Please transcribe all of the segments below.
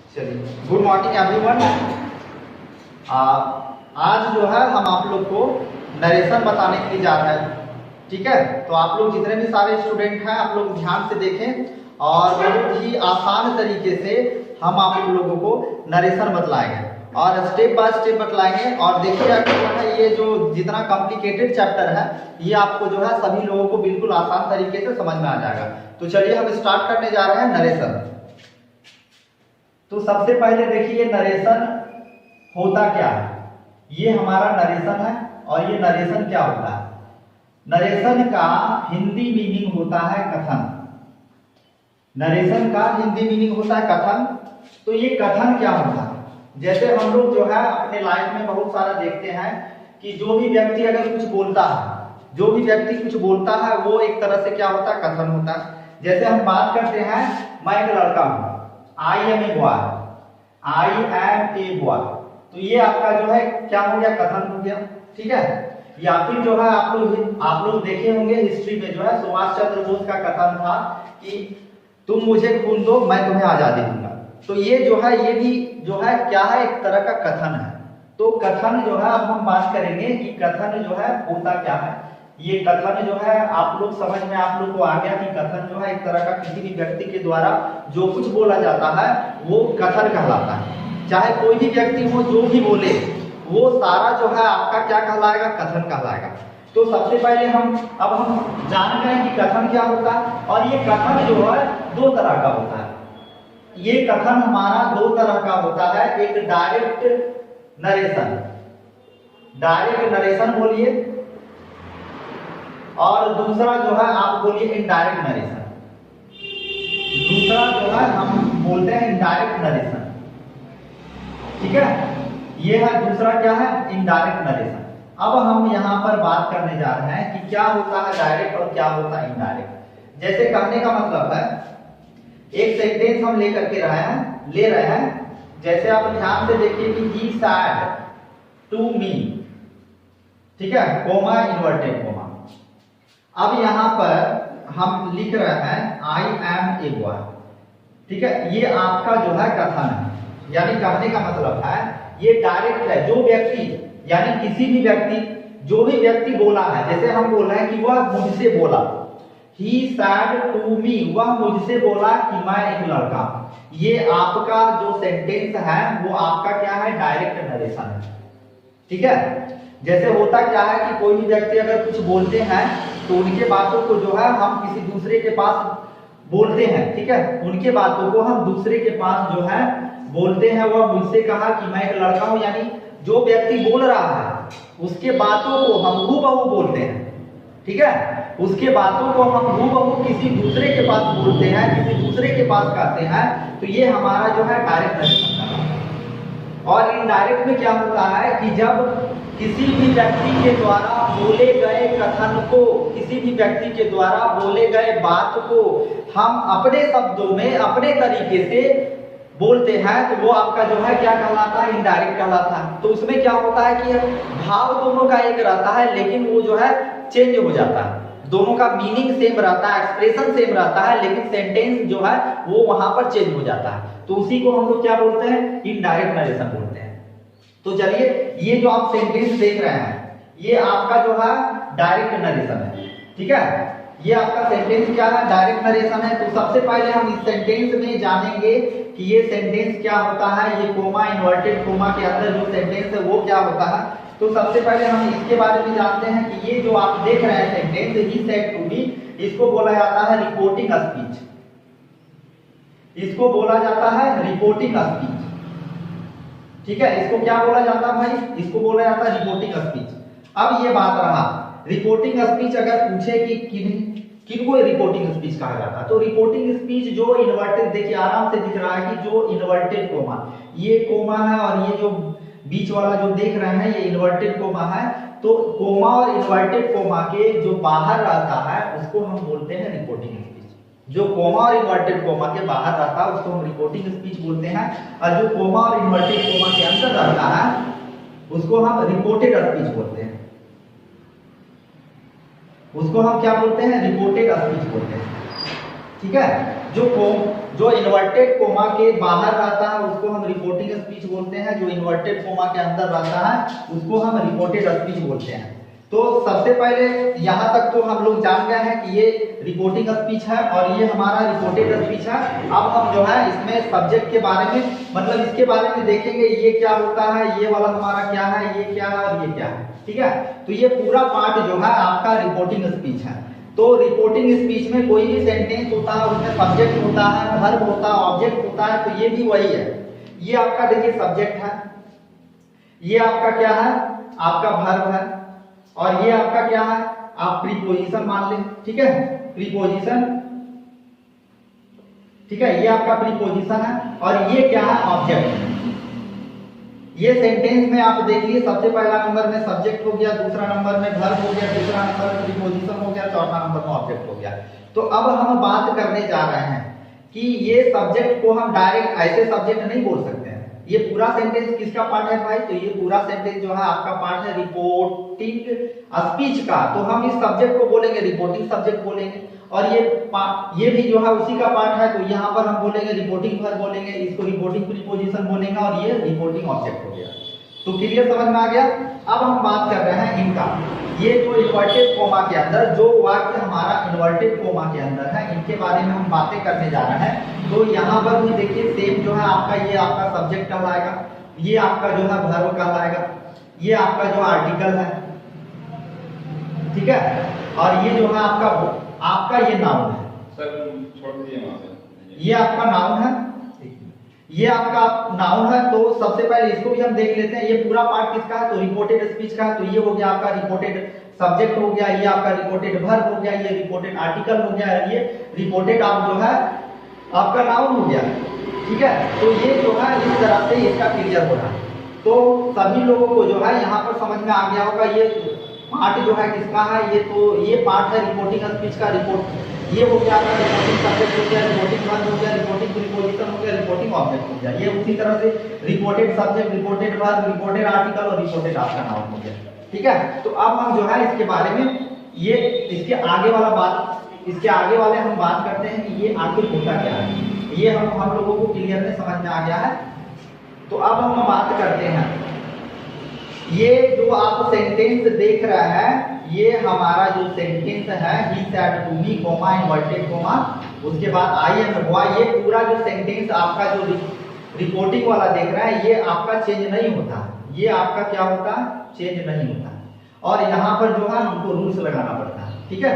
चलिए, good morning everyone. आज जो है हम आप लोग को नरेशन बताने के लिए जा रहे हैं। ठीक है, तो आप लोग जितने भी सारे स्टूडेंट हैं आप लोग ध्यान से देखें और बहुत ही आसान तरीके से हम आप लोगों को नरेशन बतलाएंगे और स्टेप बाय स्टेप बतलाएंगे। और देखिए जो है ये जो जितना कॉम्प्लिकेटेड चैप्टर है ये आपको जो है सभी लोगों को बिल्कुल आसान तरीके से समझ में आ जाएगा। तो चलिए हम स्टार्ट करने जा रहे हैं नरेशन। तो सबसे पहले देखिए नरेशन होता क्या है। ये हमारा नरेशन है और ये नरेशन क्या होता है। नरेशन का हिंदी मीनिंग होता है कथन। नरेशन का हिंदी मीनिंग होता है कथन। तो ये कथन क्या होता है, जैसे हम लोग जो है अपने लाइफ में बहुत सारा देखते हैं कि जो भी व्यक्ति अगर कुछ बोलता है, जो भी व्यक्ति कुछ बोलता है वो एक तरह से क्या होता है, कथन होता है। जैसे हम बात करते हैं, मैं एक लड़का हूं, I am a boy, I am a boy, तो ये आपका जो है क्या हो गया, कथन हो गया। ठीक है, या फिर जो है आप लोग देखे होंगे हिस्ट्री में जो है सुभाष चंद्र बोस का कथन था कि तुम मुझे खून दो मैं तुम्हें आजादी दूंगा। तो ये जो है ये भी जो है क्या है, एक तरह का कथन है। तो कथन जो है अब हम बात करेंगे कि कथन जो है होता क्या है। ये कथन जो है आप लोग समझ में आप लोग को आ गया कि कथन जो है एक तरह का किसी भी व्यक्ति के द्वारा जो कुछ बोला जाता है वो कथन कहलाता है। चाहे कोई भी व्यक्ति हो जो भी बोले वो सारा जो है आपका क्या कहलाएगा, कथन कहलाएगा। तो सबसे पहले हम जान गए कि कथन क्या होता है। और ये कथन जो है दो तरह का होता है। ये कथन हमारा दो तरह का होता है, एक डायरेक्ट नरेशन, डायरेक्ट नरेशन बोलिए, और दूसरा जो है आप बोलिए इनडायरेक्ट नरेशन। दूसरा जो है हम बोलते हैं इनडायरेक्ट नरेशन। ठीक है, ये है दूसरा क्या है, इनडायरेक्ट नरेशन। अब हम यहाँ पर बात करने जा रहे हैं कि क्या होता है डायरेक्ट और क्या होता है इनडायरेक्ट। जैसे कहने का मतलब है, एक सेंटेंस हम ले रहे हैं। जैसे आप ध्यान से देखिए कि ही सैड टू मी, ठीक है, कोमा इन्वर्टेड कोमा। अब यहाँ पर हम लिख रहे हैं आई एम ए बॉय। ठीक है, ये आपका जो है कथन है, यानी कहने का मतलब है ये डायरेक्ट है। जो व्यक्ति यानी किसी भी व्यक्ति, जो भी व्यक्ति बोला है, जैसे हम बोल रहे हैं कि वह मुझसे बोला, ही सैड टू मी, वह मुझसे बोला कि मैं एक लड़का। ये आपका जो सेंटेंस है वो आपका क्या है, डायरेक्ट नरेशन है। ठीक है, जैसे होता क्या है कि कोई भी व्यक्ति अगर कुछ बोलते हैं तो उनके बातों को जो है हम किसी दूसरे के पास बोलते हैं। ठीक है, उनके बातों को हम दूसरे के पास जो है बोलते हैं। वह मुझसे कहा कि मैं एक लड़का हूं, यानी जो व्यक्ति बोल रहा है उसके बातों को हम हूबहू बोलते हैं। ठीक है, उसके बातों को हम हूबहू किसी दूसरे के पास बोलते हैं, किसी दूसरे के पास कहते हैं। तो ये हमारा जो है डायरेक्ट नरेशन है। और इनडायरेक्ट में क्या होता है कि जब किसी भी व्यक्ति के द्वारा बोले गए कथन को, किसी भी व्यक्ति के द्वारा बोले गए बात को हम अपने शब्दों में अपने तरीके से बोलते हैं तो वो आपका जो है क्या कहलाता है, इनडायरेक्ट कहलाता है। तो उसमें क्या होता है कि भाव दोनों का एक रहता है लेकिन वो जो है चेंज हो जाता है। दोनों का मीनिंग सेम रहता है, एक्सप्रेशन सेम रहता है, लेकिन सेंटेंस जो है वो वहां पर चेंज हो जाता है। तो उसी को हम लोग क्या बोलते हैं, इनडायरेक्ट नरेशन बोलते हैं। तो चलिए, ये जो आप सेंटेंस देख रहे हैं ये आपका जो है डायरेक्ट नरेशन है। ठीक है, ये आपका सेंटेंस क्या है, डायरेक्ट नरेशन है। तो सबसे पहले हम इस सेंटेंस में जानेंगे कि ये सेंटेंस क्या होता है, ये कोमा इन्वर्टेड कोमा के अंदर जो सेंटेंस है वो क्या होता है। तो सबसे पहले हम इसके बारे में जानते हैं कि ये जो आप देख रहे हैं sentence, he said to me, इसको बोला जाता है रिपोर्टिंग स्पीच। इसको बोला जाता है रिपोर्टिंग स्पीच। ठीक है, इसको क्या बोला जाता है भाई, इसको बोला जाता है रिपोर्टिंग स्पीच। अब ये बात रहा, रिपोर्टिंग स्पीच अगर पूछे कि किनको रिपोर्टिंग स्पीच कहा जाता है, तो रिपोर्टिंग स्पीच जो इन्वर्टेड, देखिए आराम से दिख रहा है कि जो इन्वर्टेड कोमा, ये कोमा है और ये जो बीच वाला जो देख रहे हैं ये इन्वर्टेड कोमा है। तो कोमा और इन्वर्टेड कोमा के जो बाहर रहता है उसको हम बोलते हैं रिपोर्टिंग स्पीच। जो कोमा और इन्वर्टेड कोमा के बाहर रहता है उसको हम रिपोर्टिंग स्पीच बोलते हैं, और जो कोमा और इन्वर्टेड कोमा के अंदर रहता है उसको हम रिपोर्टेड स्पीच बोलते हैं। उसको हम क्या बोलते हैं, रिपोर्टेड स्पीच बोलते हैं। ठीक है, जो इन्वर्टेड कोमा के बाहर रहता है उसको हम रिपोर्टिंग स्पीच बोलते हैं, जो इन्वर्टेड कोमा के अंदर रहता है उसको हम रिपोर्टेड स्पीच बोलते हैं। तो सबसे पहले यहाँ तक तो हम लोग जान गए हैं कि ये रिपोर्टिंग स्पीच है और ये हमारा रिपोर्टेड स्पीच है। अब हम जो है इसमें सब्जेक्ट के बारे में, मतलब इसके बारे में देखेंगे, ये क्या होता है, ये वाला हमारा क्या है, ये क्या है और ये क्या है। ठीक है, तो ये पूरा पार्ट जो है आपका रिपोर्टिंग स्पीच है। तो रिपोर्टिंग स्पीच में कोई भी सेंटेंस होता है उसमें सब्जेक्ट होता है, वर्ब होता है, ऑब्जेक्ट होता है, तो ये भी वही है। ये आपका देखिए सब्जेक्ट है, ये आपका क्या है, आपका वर्ब है, और ये आपका क्या है, आप प्रीपोजिशन मान लें। ठीक है, प्रीपोजिशन, ठीक है, ये आपका प्रीपोजिशन है और ये क्या है, ऑब्जेक्ट। ये सेंटेंस में आप देखिए सबसे पहला नंबर में सब्जेक्ट हो गया, दूसरा नंबर में वर्ब हो गया, तीसरा नंबर में प्रीपोजिशन हो गया, चौथा नंबर में ऑब्जेक्ट हो गया। तो अब हम बात करने जा रहे हैं कि ये सब्जेक्ट को हम डायरेक्ट ऐसे सब्जेक्ट नहीं बोल सकते हैं। ये पूरा सेंटेंस किसका पार्ट है भाई, तो ये पूरा सेंटेंस जो है आपका पार्ट है रिपोर्टिंग स्पीच का। तो हम इस सब्जेक्ट को बोलेंगे रिपोर्टिंग सब्जेक्ट बोलेंगे, और ये भी जो है उसी का पार्ट है। तो यहाँ पर हम बोलेंगे रिपोर्टिंग वर्ब बोलेंगे, इसको रिपोर्टिंग प्रीपोजिशन बोलेंगे, और ये रिपोर्टिंग ऑब्जेक्ट हो गया। तो क्लियर समझ में आ गया। अब हम बात कर रहे हैं इनका, ये जो इन्वर्टेड कोमा के अंदर जो वाक्य हमारा इन्वर्टेड कोमा के अंदर है, इनके बारे में हम बातें करने जा रहे हैं। तो यहाँ पर भी देखिए सेम जो है आपका, ये आपका सब्जेक्ट कहलाएगा, ये आपका जो है वर्ब कहलाएगा, ये आपका जो आर्टिकल है, ठीक है, और ये जो है आपका ये नाउन है। सर छोड़ दीजिए वहां से, ये आपका नाउन है, ये आपका नाउन है। तो सबसे पहले इसको भी हम देख लेते हैं, ये पूरा पार्ट किसका है, तो रिपोर्टेड स्पीच का है। तो ये हो गया आपका रिपोर्टेड सब्जेक्ट हो गया, ये आपका रिपोर्टेड वर्ब हो गया, ये रिपोर्टेड आर्टिकल हो गया, ये रिपोर्टेड आप जो है आपका नाउन हो गया। ठीक है, तो ये जो है इस तरह से इसका क्लियर हो रहा है। तो सभी लोगों को जो है यहाँ पर समझ में आ गया होगा ये पार्ट जो है किसका है, ये पार्ट है रिपोर्टिंग स्पीच का। रिपोर्ट ये हो गया आपका रिपोर्टिंग सब्जेक्ट हो गया, रिपोर्टिंग वर्ब हो गया, रिपोर्टिंग प्रीपोजिशन हो गया, रिपोर्टिंग ऑब्जेक्ट हो गया। ये उसी तरह से reported subject, reported verb, reported article और रिपोर्टेड आपका नाउन हो गया। ठीक है, तो अब हम जो है इसके बारे में ये इसके आगे वाला बात, इसके आगे वाले हम बात करते हैं कि ये आखिर होता क्या है। ये हम लोगों को क्लियर में समझ में आ गया है। तो अब हम बात करते हैं, ये जो आप सेंटेंस देख रहे हैं, ये हमारा जो सेंटेंस है he said to me comma inverted comma, उसके बाद आई एम हुआ, ये पूरा जो सेंटेंस आपका जो रिपोर्टिंग वाला देख रहा है, ये आपका चेंज नहीं होता, ये आपका क्या होता है, चेंज नहीं होता। और यहाँ पर जो है हमको रूल्स लगाना पड़ता है। ठीक है,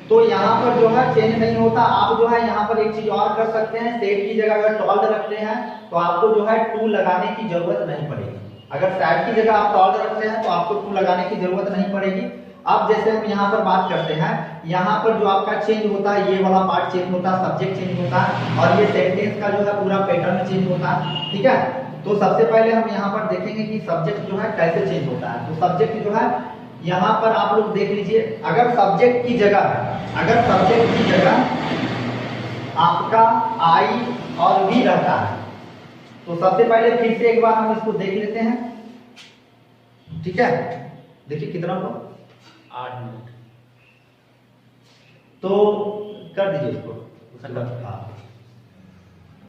तो यहाँ पर जो है चेंज नहीं होता। आप जो है यहाँ पर एक चीज और कर सकते हैं, सेट की जगह अगर टॉल्ड रखते हैं तो आपको जो है टू लगाने की जरूरत नहीं पड़ेगी। अगर सेट की जगह आप टॉल्ड रखते हैं तो आपको टू लगाने की जरूरत नहीं पड़ेगी। अब जैसे हम यहाँ पर बात करते हैं, यहाँ पर जो आपका चेंज होता है, ये वाला पार्ट चेंज होता है, सब्जेक्ट चेंज होता है, और ये सेंटेंस का जो है पूरा पैटर्न चेंज होता है। ठीक है, तो सबसे पहले हम यहाँ पर देखेंगे कि सब्जेक्ट जो है कैसे चेंज होता है। तो सब्जेक्ट जो है यहाँ पर आप लोग देख लीजिए, अगर सब्जेक्ट की जगह आपका आई और वी रहता है, तो सबसे पहले फिर से एक बार हम इसको देख लेते हैं। ठीक है, देखिए कितना हो, 8 मिनट। तो कर दीजिए इसको। हाँ,